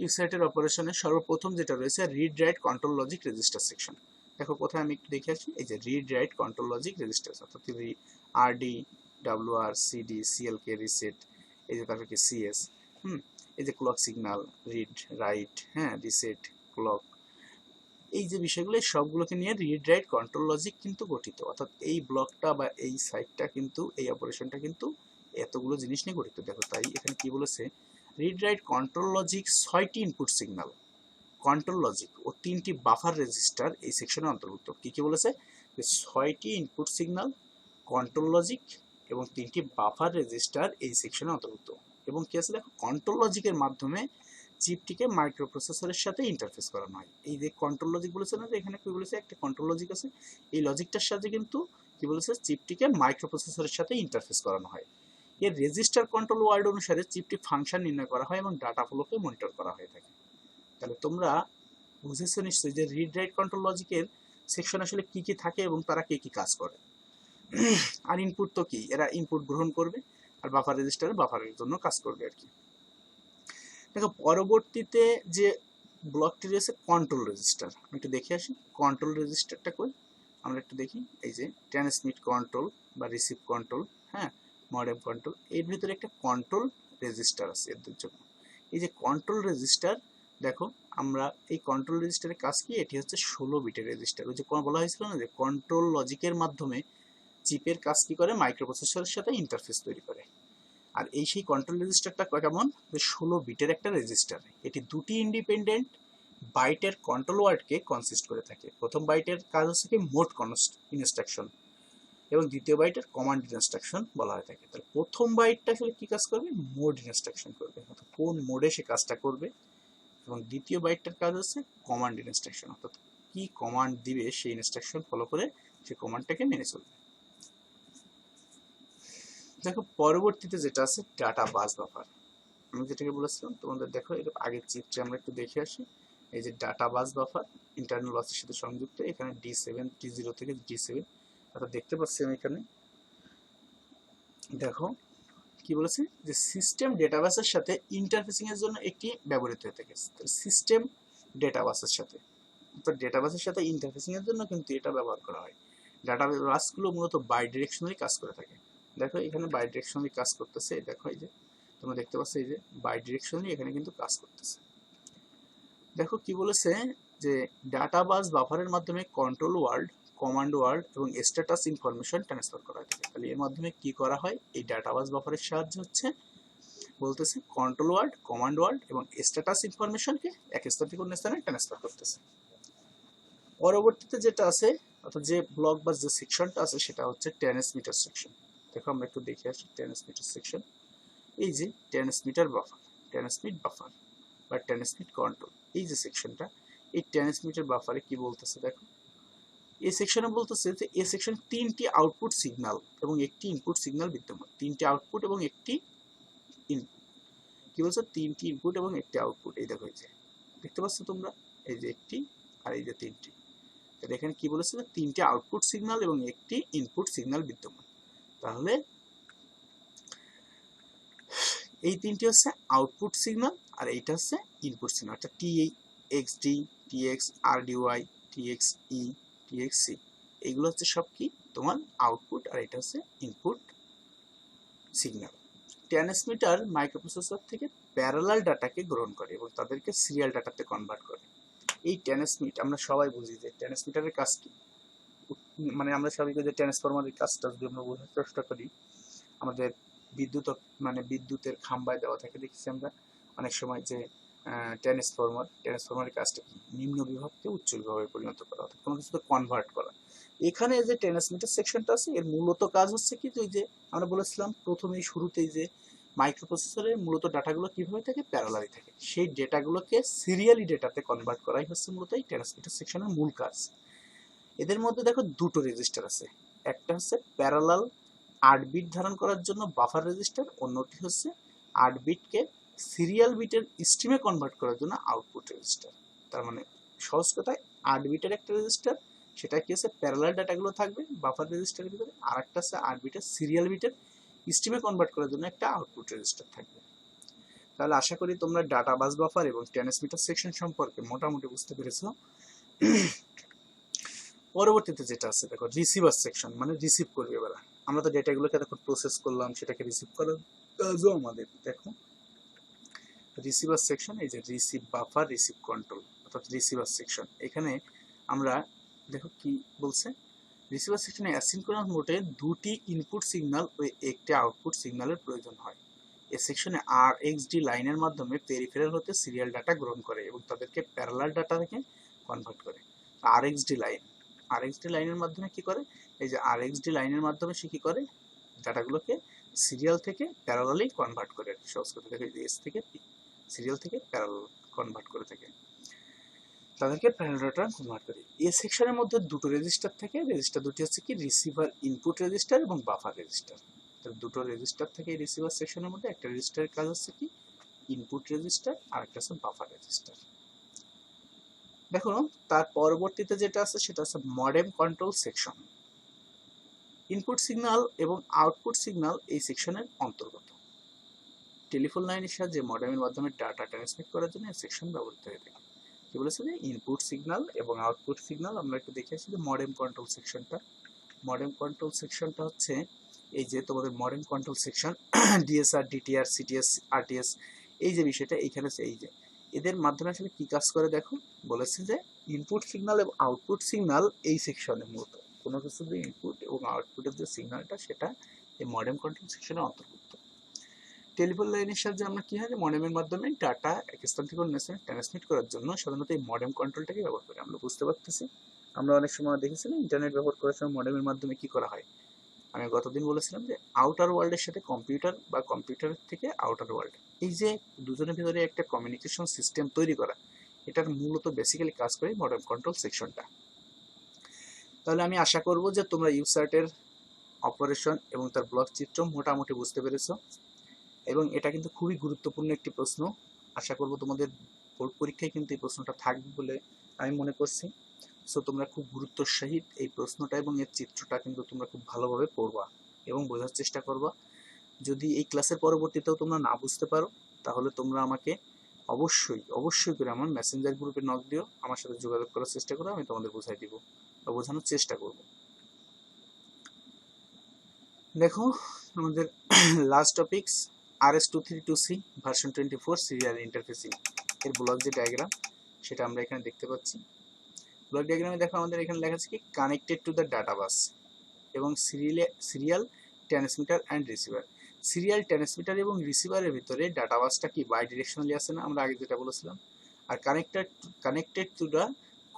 ইউসাইটের অপারেশনে সর্বপ্রথম যেটা রয়েছে, read write control logic register section. দেখো কোথায় আমি একটু দেখে আসি, এই যে read write control logic register, অর্থাৎ RD, WR, CD, CLK, reset, এই যে তারপরে কি সিএস, এই যে ক্লক সিগন্যাল, রিড রাইট, হ্যাঁ, রিসেট, ক্লক, এই যে বিষয়গুলো সবগুলোকে নিয়ে রিড রাইট কন্ট্রোল লজিক কিন্তু গঠিত। অর্থাৎ এই ব্লকটা বা এই সাইটটা কিন্তু, এই অপারেশনটা কিন্তু এতগুলো জিনিস নিয়ে গঠিত। দেখো তাই এখানে কি বলেছে, রিড রাইট কন্ট্রোল লজিক 6টি ইনপুট সিগন্যাল, কন্ট্রোল লজিক ও 3টি বাফার রেজিস্টার এই সেকশনে অন্তর্ভুক্ত। কি কি বলেছে, যে 6টি ইনপুট সিগন্যাল, কন্ট্রোল লজিক এবং 3টি বাফার রেজিস্টার এই সেকশনে অন্তর্ভুক্ত। এবং কি আছে দেখো, কন্ট্রোল লজিকের মাধ্যমে চিপটিকে মাইক্রোপ্রসেসরের সাথে ইন্টারফেস করানো হয়। এই যে কন্ট্রোল লজিক বলেছে না, যে এখানে কি বলেছে, একটা কন্ট্রোল লজিক আছে, এই লজিকটার সাথে কিন্তু কি বলেছে, চিপটিকে মাইক্রোপ্রসেসরের সাথে ইন্টারফেস করানো হয়। এর রেজিস্টার কন্ট্রোল ওয়ার্ড অনুসারে চিপটি ফাংশন নির্ণয় করা হয় এবং ডাটা ফ্লোকে মনিটর করা হয়ে থাকে। তাহলে তোমরা বুঝেছো নিশ্চয়ই যে রিড রাইট কন্ট্রোল লজিকের সেকশন আসলে কি কি থাকে এবং তারা কি কি কাজ করে। আর ইনপুট তো কি, এরা ইনপুট গ্রহণ করবে, আর বাফার রেজিস্টারে বাফারের জন্য কাজ করবে আর কি। দেখো পরবর্তীতে যে ব্লকটি রয়েছে কন্ট্রোল রেজিস্টার, আমি একটু দেখে আসি কন্ট্রোল রেজিস্টারটা কই, আমরা একটু দেখি। এই যে ট্রান্সমিট কন্ট্রোল বা রিসিভ কন্ট্রোল, হ্যাঁ, মডেম কন্ট্রোল, এর ভিতরে একটা কন্ট্রোল রেজিস্টার আছে এদের জন্য। এই যে কন্ট্রোল রেজিস্টার, দেখো আমরা এই কন্ট্রোল রেজিস্টারের কাজ কি, এটি হচ্ছে 16 বিটের রেজিস্টার। ওই যে বলা হয়েছিল না যে কন্ট্রোল লজিকের মাধ্যমে চিপের কাজ কি করে, মাইক্রোপ্রসেসরের সাথে ইন্টারফেস তৈরি করে। আর এই সেই কন্ট্রোল রেজিস্টারটা কেমন, যে 16 বিটের একটা রেজিস্টার। এটি দুটি ইন্ডিপেন্ডেন্ট বাইটের কন্ট্রোল ওয়ার্ডকে কনসিস্ট করে থাকে। প্রথম বাইটের কাজ হচ্ছে কি মোড ইনস্ট্রাকশন এবং দ্বিতীয় বাইটের কমান্ড ইনস্ট্রাকশন বলা হয়ে থাকে। তাহলে প্রথম বাইটটা আসলে কি কাজ করবে, মোড ইনস্ট্রাকশন করবে, অর্থাৎ কোন মোডে সে কাজটা করবে। এবং দ্বিতীয় বাইটটার কাজ হচ্ছে কমান্ড ইনস্ট্রাকশন, অর্থাৎ কি কমান্ড দিবে সেই ইনস্ট্রাকশন ফলো করে সে কমান্ডটাকে মেনে চলবে। দেখো পরবর্তীতে যেটা আছে ডাটা বাস বাফার, আমি যেটাকে বলেছিলাম তোমাদের, দেখো এর আগের চিত্রে আমরা একটু দেখে আসি। এই যে ডাটা বাস বাফার ইন্টারনাল বাসের সাথে সংযুক্ত, এখানে D7, T0 থেকে D7 অর্থাৎ দেখতে পাচ্ছি আমি এখানে। দেখো কি বলেছে, যে সিস্টেম ডেটাবাসের সাথে ইন্টারফেসিং এর জন্য একটি ব্যবহৃত হয়ে থাকে। সিস্টেম ডেটাবাসের সাথে, অর্থাৎ ডেটাবাসের সাথে ইন্টারফেসিং এর জন্য কিন্তু এটা ব্যবহার করা হয়। ডাটাবাসগুলো মূলত বাই ডিরেকশনালি কাজ করে থাকে। দেখো এখানে বাই ডিরেকশনালি কাজ করতেছে, দেখো এই যে তোমরা দেখতে পাচ্ছ, এই যে বাই ডিরেকশনালি এখানে কিন্তু কাজ করতেছে। দেখো কি বলেছে, যে ডাটা বাস বাফারের মাধ্যমে কন্ট্রোল ওয়ার্ড, কমান্ড ওয়ার্ড এবং স্ট্যাটাস ইনফরমেশন ট্রান্সফার করা হয়। তাহলে এর মাধ্যমে কি করা হয়, এই ডাটা বাস বাফারের সাহায্যে হচ্ছে বলতেছে কন্ট্রোল ওয়ার্ড, কমান্ড ওয়ার্ড এবং স্ট্যাটাস ইনফরমেশনকে এক স্থান থেকে অন্য স্থানে ট্রান্সফার করতেছে। পরবর্তীতে যেটা আছে, অর্থাৎ যে ব্লক বা যে সেকশনটা আছে, সেটা হচ্ছে ট্রান্সমিটার সেকশন। দেখো আমরা একটু দেখে আসি ট্রান্সমিটার সেকশন। এই যে ট্রান্সমিটার বাফার, ট্রান্সমিট বাফার বা ট্রান্সমিট কন্ট্রোল, এই যে সেকশনটা, এই ট্রান্সমিটার বাফারে কি বলতেছে, দেখো এই সেকশনে বলতেছে যে এই সেকশন 3টি আউটপুট সিগন্যাল এবং একটি ইনপুট সিগন্যাল বিদ্যমান। 3টি আউটপুট এবং একটি ইনপুট, কি বলছে, 3টি ইনপুট এবং একটি আউটপুট। এই দেখো, এই যে দেখতে পাচ্ছ তোমরা, এই যে একটি আর এই যে 3টি। তাহলে এখানে কি বলেছে, 3টি আউটপুট সিগন্যাল এবং একটি ইনপুট সিগন্যাল বিদ্যমান। তাহলে এই 3টি হচ্ছে আউটপুট সিগন্যাল আর এইটা হচ্ছে ইনপুট সিগন্যাল, অর্থাৎ TXD, TX, RDY, TXE, TXC, এইগুলো হচ্ছে সব কি তোমার আউটপুট, আর এটা হচ্ছে ইনপুট সিগন্যাল। ট্রান্সমিটার মাইক্রোপ্রসেসর থেকে প্যারালাল ডাটাকে গ্রহণ করে এবং তাদেরকে সিরিয়াল ডাটাতে কনভার্ট করে। এই ট্রান্সমিট আমরা সবাই বুঝি যে ট্রান্সমিটারের কাজ কি, মানে আমরা সবাই যে ট্রান্সফরমারের কাজটা যদি আমরা বোঝার চেষ্টা করি, আমাদের বিদ্যুৎ মানে বিদ্যুতের খাম্বায় দেওয়া থাকে, দেখছি আমরা অনেক সময় যে ট্রান্সফরমারের কাজটা কি, নিম্ন বিভাগকে উচ্চ বিভাগে পরিণত করা, অর্থাৎ কোনো কিছুতে কনভার্ট করা। এখানে যে ট্রান্সমিটার সেকশনটা আছে এর মূলত কাজ হচ্ছে কি, যে আমরা বলেছিলাম প্রথমেই শুরুতেই যে মাইক্রোপ্রসেসরের মূলত ডাটাগুলো কিভাবে থাকে, প্যারালালি থাকে, সেই ডেটাগুলোকে সিরিয়ালি ডেটাতে কনভার্ট করাই হচ্ছে মূলত এই ট্রান্সমিটার সেকশনের মূল কাজ। এদের মধ্যে দেখো দুটো রেজিস্টার আছে, একটা হচ্ছে প্যারালাল 8 বিট ধারণ করার জন্য বাফার রেজিস্টার, অন্যটি হচ্ছে 8 বিটকে সিরিয়াল বিটের স্ট্রিমে কনভার্ট করার জন্য আউটপুট রেজিস্টার। তার মানে সহজ কথায় 8 বিটের একটা রেজিস্টার, সেটা কি হচ্ছে প্যারালাল ডাটাগুলো থাকবে বাফার রেজিস্টারের ভিতরে, আর একটা হচ্ছে 8 বিটের সিরিয়াল বিটের স্ট্রিমে কনভার্ট করার জন্য একটা আউটপুট রেজিস্টার থাকবে। তাহলে আশা করি তোমরা ডাটা বাস বাফার এবং ট্রান্সমিটার সেকশন সম্পর্কে মোটামুটি বুঝতে পেরেছো। পরবর্তীতে যেটা আছে দেখো রিসিভার সেকশন, মানে রিসিভ করবে এবার। আমরা তো ডেটাগুলোকে এখন প্রসেস করলাম, সেটাকে রিসিভ করার কাজও আমাদের। দেখো রিসিভার সেকশন, এই যে রিসিভ বাফার, রিসিভ কন্ট্রোল, অর্থাৎ রিসিভার সেকশন। এখানে আমরা দেখো কি বলছে, রিসিভার সেকশনে অ্যাসিনক্রোনাস মোডে দুটি ইনপুট সিগন্যাল ও একটি আউটপুট সিগন্যালের প্রয়োজন হয়। এই সেকশনে আরএক্সডি লাইনের মাধ্যমে পেরিফেরাল হতে সিরিয়াল ডাটা গ্রহণ করে এবং তাদেরকে প্যারালাল ডাটা থেকে কনভার্ট করে। আরএক্সডি লাইনের মাধ্যমে কি করে, এই যে আরএক্সডি লাইনের মাধ্যমে সে কি করে, ডাটাগুলোকে সিরিয়াল থেকে প্যারালালি কনভার্ট করে, সহজ করে দেখে এস থেকে পি, সিরিয়াল থেকে প্যারালাল কনভার্ট করে থাকে, তাদেরকে প্যারালাল ডাটা কনভার্ট করে। এই সেকশনের মধ্যে দুটো রেজিস্টার থাকে, রেজিস্টার দুটি হচ্ছে কি রিসিভার ইনপুট রেজিস্টার এবং বাফার রেজিস্টার। দুটো রেজিস্টার থেকে রিসিভার সেকশনের মধ্যে একটা রেজিস্টারের কাজ হচ্ছে কি ইনপুট রেজিস্টার, আর একটা হচ্ছে বাফার রেজিস্টার। দেখো তার পরবর্তীতে যেটা আছে সেটা হচ্ছে modem control section. Input signal এবং আউটপুট সিগন্যাল এই সেকশনের অন্তর্গত। টেলিফোন লাইনের সাহায্যে মডেমের মাধ্যমে ডাটা ট্রান্সমিট করার জন্য এই সেকশন ব্যবহৃত হয়ে থাকে। কি বলেছে যে ইনপুট সিগন্যাল এবং আউটপুট সিগন্যাল, আমরা একটু দেখে আসি যে মডেম কন্ট্রোল সেকশনটা। মডেম কন্ট্রোল সেকশনটা হচ্ছে এই যে তোমাদের modem control section, DSR, DTR, CTS, RTS, এই যে বিষয়টা এইখানে এই যে এদের মাধ্যমে আসলে কি কাজ করে দেখো, বলেছে যে ইনপুট সিগন্যাল এবং আউটপুট সিগন্যাল এই সেকশনে মূলত কোনো কিছু যে ইনপুট এবং আউটপুটের যে সিগন্যালটা সেটা এই মডেম কন্ট্রোল সেকশনে অন্তর্ভুক্ত। টেলিফোন লাইনের সাহায্যে আমরা কি হয়, মডেমের মাধ্যমে ডাটা এক স্থান থেকে অন্য স্থানে ট্রান্সমিট করার জন্য সাধারণত এই মডেম কন্ট্রোলটাকে ব্যবহার করি। আমরা বুঝতে পারতেছি, আমরা অনেক সময় দেখেছি না ইন্টারনেট ব্যবহার করার সময় মডেমের মাধ্যমে কি করা হয়। আমি গতদিন বলেছিলাম যে আউটার ওয়ার্ল্ডের সাথে কম্পিউটার বা কম্পিউটারের থেকে আউটার ওয়ার্ল্ড, এই যে দুজনের ভিতরে একটা কমিউনিকেশন সিস্টেম তৈরি করা, এটার মূলত বেসিক্যালি কাজ করে মডেম কন্ট্রোল সেকশনটা। তাহলে আমি আশা করব যে তোমরা ইউসার্টের অপারেশন এবং তার ব্লক চিত্র মোটামুটি বুঝতে পেরেছো, এবং এটা কিন্তু খুবই গুরুত্বপূর্ণ একটি প্রশ্ন। আশা করব তোমাদের বোর্ড পরীক্ষায় কিন্তু এই প্রশ্নটা থাকবে বলে আমি মনে করছি। সো তোমরা খুব গুরুত্বের সহিত এই প্রশ্নটা এবং এর চিত্রটা কিন্তু তোমরা খুব ভালোভাবে পড়বা এবং বোঝার চেষ্টা করবা। যদি এই ক্লাসের পরবর্তীতেও তোমরা না বুঝতে পারো তাহলে তোমরা আমাকে অবশ্যই করে আমার মেসেঞ্জার গ্রুপে নক দিও, আমার সাথে যোগাযোগ করার চেষ্টা করো, আমি তোমাদের বোঝাই দিব বা বোঝানোর চেষ্টা করব। দেখো আমাদের last topics RS232C version 24 serial interfacing এর ব্লক যে ডায়াগ্রাম সেটা আমরা এখানে দেখতে পাচ্ছি। ব্লক ডায়াগ্রামে দেখো আমাদের এখানে লেখা আছে কি কানেক্টেড টু দ্য ডাটা বাস এবং serial transmitter and receiver. Serial transmitter এবং রিসিভারের ভিতরে ডাটা বাসটা কি বাই ডিরেকশনালি আছে না, আমরা আগে যেটা বলেছিলাম। আর connected to the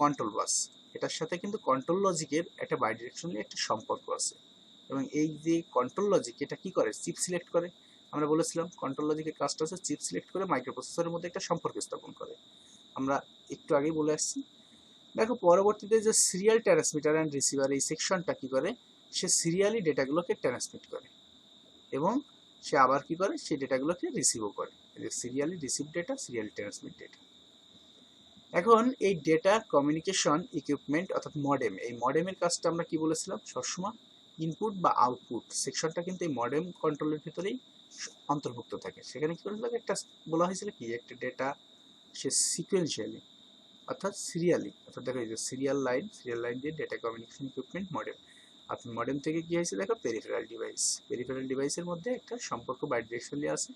control bus, এটার সাথে কিন্তু কন্ট্রোল লজিকের একটা বাই ডিরেকশনালি একটা সম্পর্ক আছে। এবং এই যে কন্ট্রোল লজিক এটা কি করে, চিপ সিলেক্ট করে। আমরা বলেছিলাম কন্ট্রোল লজিকের কাজটা হচ্ছে চিপ সিলেক্ট করে মাইক্রোপ্রসেসরের মধ্যে একটা সম্পর্ক স্থাপন করে, আমরা একটু আগেই বলে আসছি। দেখো পরবর্তীতে যে সিরিয়াল ট্রান্সমিটার অ্যান্ড রিসিভার এই সেকশনটা কি করে, সে সিরিয়ালি ডেটাগুলোকে ট্রান্সমিট করে এবং সে আবার কি করে সেই ডেটাগুলোকে রিসিভও করে। Serially receive data, serially transmit data. এখন এই ডেটা কমিউনিকেশন ইকুইপমেন্ট অর্থাৎ মডেম, এই মডেমের কাজটা আমরা কি বলেছিলাম, সবসময় ইনপুট বা আউটপুট সেকশনটা কিন্তু এই মডেম কন্ট্রোলের ভিতরেই অন্তর্ভুক্ত থাকে। সেখানে কি করেছিল একটা বলা হয়েছিল কি একটা ডেটা সে সিকোয়েন্সিয়ালি অর্থাৎ সিরিয়ালি, অর্থাৎ দেখো এই যে সিরিয়াল লাইন দিয়ে ডেটা কমিউনিকেশন ইকুইপমেন্ট মডেম। আর মডেম থেকে কি হয়েছে দেখো পেরিফেরাল ডিভাইস, পেরিফেরাল ডিভাইসের মধ্যে একটা সম্পর্ক বাইডিরেকশনালি আছে।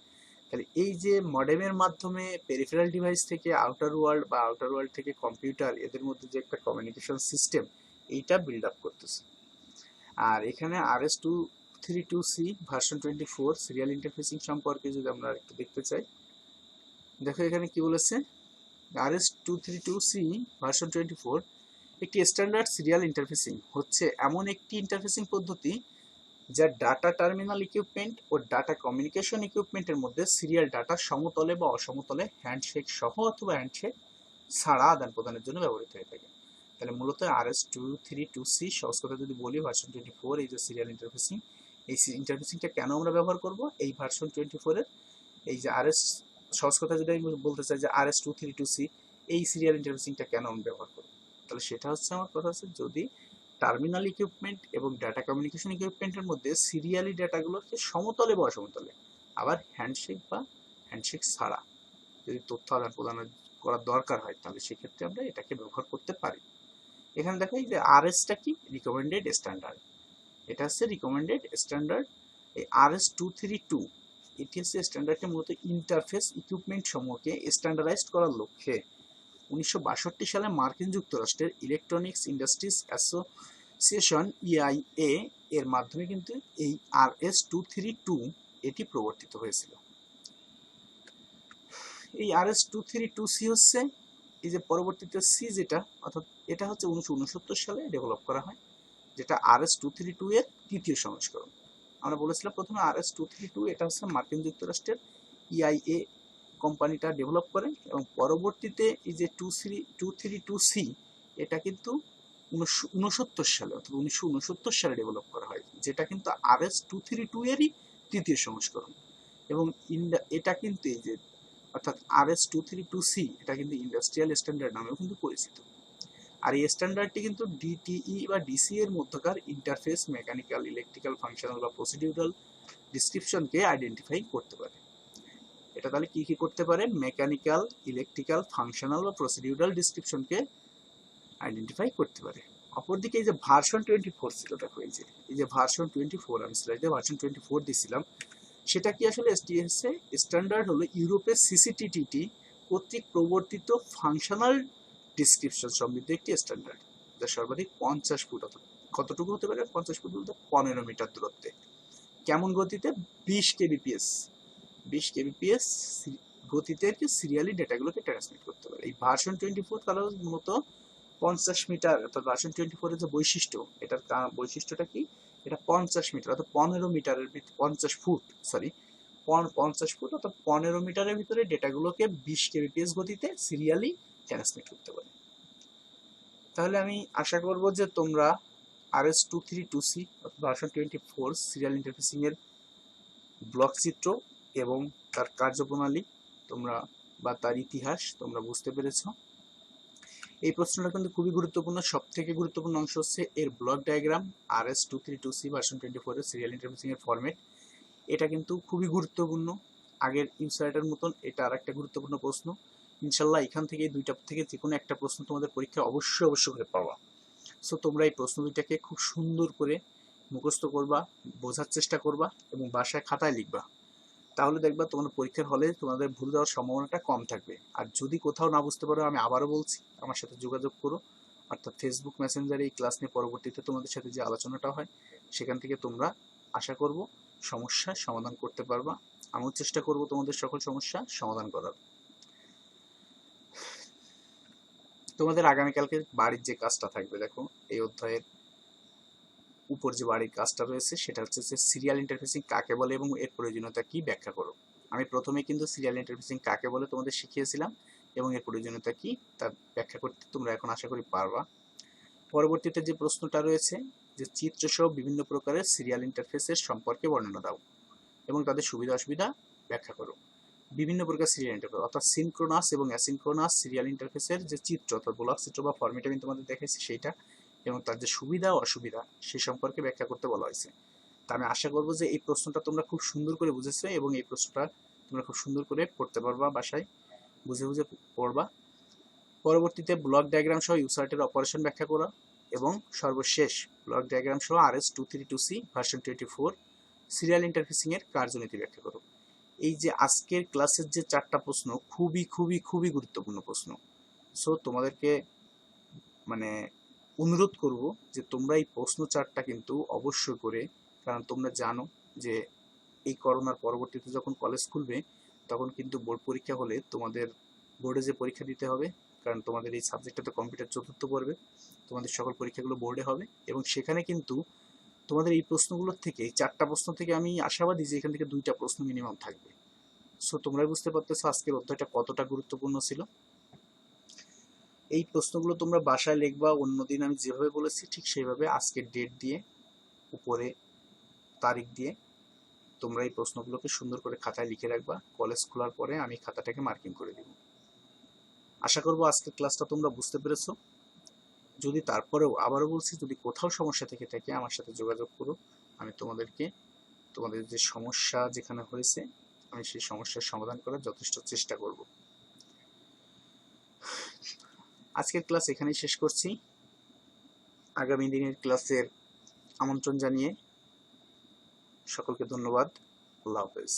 তাহলে এই যে মডেমের মাধ্যমে পেরিফেরাল ডিভাইস থেকে আউটার ওয়ার্ল্ড বা আউটার ওয়ার্ল্ড থেকে কম্পিউটার, এদের মধ্যে যে একটা কমিউনিকেশন সিস্টেম, এইটা বিল্ড আপ করতেছে। আর এখানে RS232C ভার্সন 24 সিরিয়াল ইন্টারফেসিং সম্পর্কে যদি আমরা একটু দেখতে চাই, দেখো এখানে কি বলেছে, RS232C ভার্সন 24 একটি স্ট্যান্ডার্ড সিরিয়াল ইন্টারফেসিং হচ্ছে এমন একটি ইন্টারফেসিং পদ্ধতি যা ডাটা টার্মিনাল ইকুইপমেন্ট ও ডাটা কমিউনিকেশন ইকুইপমেন্টের মধ্যে সিরিয়াল ডাটা সমতলে বা অসমতলে হ্যান্ডশেক সহ অথবা হ্যান্ডশেক ছাড়া আদান প্রদানের জন্য ব্যবহৃত হয়ে থাকে। তাহলে মূলত RS232C সহজ কথা যদি বলি ভার্সন 24, এই যে সিরিয়াল ইন্টারফেসিং, এই ইন্টারফেসিংটা কেন আমরা ব্যবহার করব এই ভার্সন 24 এর, এই যে সহজ কথা যদি আমি বলতে চাই যে RS232C এই সিরিয়াল ইন্টারফেসিংটা কেন আমি ব্যবহার করব, তাহলে সেটা হচ্ছে আমার কথা হচ্ছে যদি টার্মিনাল ইকুইপমেন্ট এবং ডাটা কমিউনিকেশন ইকুইপমেন্টের মধ্যে সিরিয়ালি ডাটাগুলোকে সমতলে বা অসমতলে আবার হ্যান্ডশেক বা হ্যান্ডশেক ছাড়া যদি তথ্য আদান প্রদান করার দরকার হয়, তাহলে সেক্ষেত্রে আমরা এটাকে ব্যবহার করতে পারি। এখানে দেখো এই যে RS-টা কি, রিকমেন্ডেড স্ট্যান্ডার্ড, এটা হচ্ছে রিকমেন্ডেড স্ট্যান্ডার্ড। এই RS232 এটি হচ্ছে স্ট্যান্ডার্ডটি মূলত ইন্টারফেস ইকুইপমেন্ট সমূহকে স্ট্যান্ডার্ডাইজড করার লক্ষ্যে 1962 সালে মার্কিন যুক্তরাষ্ট্রের ইলেকট্রনিক্স ইন্ডাস্ট্রিজ অ্যাসোসিয়েশন EIA এর মাধ্যমে কিন্তু এই RS232 এটি প্রবর্তিত হয়েছিল। এই RS232C হচ্ছে এই যে পরবর্তীতে সি যেটা, অর্থাৎ এটা হচ্ছে 1969 সালে ডেভেলপ করা হয়, যেটা RS232 এর তৃতীয় সংস্করণ। আমরা বলেছিলাম প্রথমে RS232 এটা হচ্ছে মার্কিন যুক্তরাষ্ট্রের EIA কোম্পানিটা ডেভেলপ করে, এবং পরবর্তীতে এই যে 232C এটা কিন্তু 1969 সালে, অর্থাৎ 1969 সালে ডেভেলপ করা হয়, যেটা কিন্তু RS232 এরই তৃতীয় সংস্করণ। এবং এটা কিন্তু এই যে অর্থাৎ RS232C এটা কিন্তু ইন্ডাস্ট্রিয়াল স্ট্যান্ডার্ড নামেও কিন্তু পরিচিত। আর এই স্ট্যান্ডার্ডটি কিন্তু DTE বা DC এর মধ্যকার ইন্টারফেস মেকানিক্যাল, ইলেকট্রিক্যাল, ফাংশনাল বা প্রসিডিউরাল ডিসক্রিপশনকে আইডেন্টিফাই করতে পারে। এটা তাহলে কি কি করতে পারে, মেকানিক্যাল, ইলেকট্রিক্যাল, ফাংশনাল বা প্রসিডিউরাল ডিসক্রিপশনকে আইডেন্টিফাই করতে পারে। অপরদিকে এই যে ভার্সন 24 ছিল, দেখো এই যে ভার্সন 24, আমি স্লাইডে ভার্সন 24 দিছিলাম, সেটা কি আসলে STS স্ট্যান্ডার্ড হলো ইউরোপের CCTTT কর্তৃক প্রবর্তিত ফাংশনাল ডিসক্রিপশন সমৃদ্ধ একটি স্ট্যান্ডার্ড, যা সর্বাধিক 50 ফুট, অর্থাৎ কতটুকু হতে পারে 50 ফুট বলতে 15 মিটার দূরত্বে, কেমন গতিতে 20 kbps গতিতে সিরিয়ালি ডেটাগুলোকে ট্রান্সমিট করতে পারে। এই ভার্সন 24 তাহলে মূলত 50 মিটার, অর্থাৎ ভার্সন 24 এর যে বৈশিষ্ট্য, এটার বৈশিষ্ট্যটা কি, এটা 50 মিটার অর্থাৎ 15 মিটারের 50 ফুট, সরি 50 ফুট অর্থাৎ 15 মিটারের ভিতরে ডেটাগুলোকে 20 kbps গতিতে সিরিয়ালি ট্রান্সমিট করতে পারে। তাহলে আমি আশা করব যে তোমরা RS232C ভার্সন 24 সিরিয়াল ইন্টারফেসিং এর ব্লক চিত্র এবং তার কার্যপ্রণালী তোমরা বা তার ইতিহাস তোমরা বুঝতে পেরেছো। এই প্রশ্নটা কিন্তু খুবই গুরুত্বপূর্ণ, সব থেকে গুরুত্বপূর্ণ অংশ হচ্ছে এর ব্লক ডায়াগ্রাম। RS232C ভার্সন 24 এর সিরিয়াল ইন্টারফেসিং এর ফরম্যাট, এটা কিন্তু খুবই গুরুত্বপূর্ণ। আগের ইনসাইটের মতন এটা আরেকটা গুরুত্বপূর্ণ প্রশ্ন। ইনশাল্লাহ এখান থেকে দুইটা থেকে যে কোনো একটা প্রশ্ন তোমাদের পরীক্ষায় অবশ্যই করে পাওয়া। সো তোমরা এই প্রশ্ন দুইটাকে খুব সুন্দর করে মুখস্থ করবা, বোঝার চেষ্টা করবা এবং বাসায় খাতায় লিখবা, তাহলে দেখবা তোমাদের পরীক্ষার হলে তোমাদের ভুল যাওয়ার সম্ভাবনাটা কম থাকবে। আর যদি কোথাও না বুঝতে পারো, আমি আবারও বলছি, আমার সাথে যোগাযোগ করো, অর্থাৎ ফেসবুক মেসেঞ্জারে এই ক্লাস নিয়ে পরবর্তীতে তোমাদের সাথে যে আলোচনাটা হয় সেখান থেকে তোমরা আশা করব সমস্যার সমাধান করতে পারবা। আমিও চেষ্টা করব তোমাদের সকল সমস্যা সমাধান করার। তোমাদের আগামীকালকে বাড়ির যে কাজটা থাকবে, দেখো এই অধ্যায়ের উপর যে বাড়ির কাজটা রয়েছে সেটা হচ্ছে যে সিরিয়াল ইন্টারফেসিং কাকে বলে এবং এর প্রয়োজনীয়তা কি ব্যাখ্যা করো। আমি প্রথমে কিন্তু সিরিয়াল ইন্টারফেসিং কাকে বলে তোমাদের শিখিয়েছিলাম এবং এর প্রয়োজনীয়তা কি তা ব্যাখ্যা করতে তোমরা এখন আশা করি পারবা। পরবর্তীতে যে প্রশ্নটা রয়েছে যে চিত্র সহ বিভিন্ন প্রকারের সিরিয়াল ইন্টারফেসের সম্পর্কে বর্ণনা দাও এবং তাদের সুবিধা অসুবিধা ব্যাখ্যা করো। বিভিন্ন প্রকার সিরিয়াল ইন্টারফেস অর্থাৎ সিনক্রোনাস এবং অ্যাসিনক্রোনাস সিরিয়াল ইন্টারফেসের যে চিত্র অর্থাৎ ব্লক চিত্র বা ফরম্যাট আমি তোমাদের দেখাইছি সেইটা এবং তার যে সুবিধা ও অসুবিধা সে সম্পর্কে ব্যাখ্যা করতে বলা হয়েছে। তা আমি আশা করবো যে এই প্রশ্নটা তোমরা খুব সুন্দর করে বুঝেছো এবং এই প্রশ্নটা তোমরা খুব সুন্দর করে পড়তে পারবা, বাসায় বুঝে বুঝে পড়বা। পরবর্তীতে ব্লক ডায়াগ্রাম সহ ইউসার্টের অপারেশন ব্যাখ্যা করা, এবং সর্বশেষ ব্লক ডায়াগ্রাম সহ RS-232C ভার্সন 24 সিরিয়াল ইন্টারফেসিং এর কার্যনীতি ব্যাখ্যা করো। এই যে আজকের ক্লাসের যে 4টা প্রশ্ন খুবই খুবই খুবই গুরুত্বপূর্ণ প্রশ্ন। সো তোমাদেরকে মানে অনুরোধ করব যে তোমরা এই প্রশ্ন 4টা কিন্তু অবশ্যই করে, কারণ তোমরা জানো যে এই করোনার পরবর্তীতে যখন কলেজ খুলবে তখন কিন্তু বোর্ড পরীক্ষা হলে তোমাদের বোর্ডে যে পরীক্ষা দিতে হবে, কারণ তোমাদের এই সাবজেক্টটা তো কম্পিউটার চতুর্থ পর্বে, তোমাদের সকল পরীক্ষাগুলো বোর্ডে হবে, এবং সেখানে কিন্তু তোমাদের এই প্রশ্নগুলোর থেকে, এই 4টা প্রশ্ন থেকে আমি আশাবাদী যে এখান থেকে 2টা প্রশ্ন মিনিমাম থাকবে। সো তোমরা বুঝতে পারতেছো আজকের অধ্যায়টা কতটা গুরুত্বপূর্ণ ছিল। এই প্রশ্নগুলো তোমরা বাসায় লিখবা, অন্যদিন আমি যেভাবে বলেছি ঠিক সেইভাবে আজকের ডেট দিয়ে উপরে তারিখ দিয়ে তোমরা এই প্রশ্নগুলোকে সুন্দর করে খাতায় লিখে রাখবা। কলেজ খোলার পরে আমি খাতাটাকে মার্কিং করে দিব। আশা করবো আজকের ক্লাসটা তোমরা বুঝতে পেরেছো। যদি তারপরেও আবারও বলছি, যদি কোথাও সমস্যা থেকে থাকে আমার সাথে যোগাযোগ করো, আমি তোমাদেরকে তোমাদের যে সমস্যা যেখানে হয়েছে আমি সেই সমস্যার সমাধান করার যথেষ্ট চেষ্টা করব। আজকের ক্লাস এখানেই শেষ করছি। আগামী দিনের ক্লাসের আমন্ত্রণ জানিয়ে সকলকে ধন্যবাদ। আল্লাহ হাফেজ।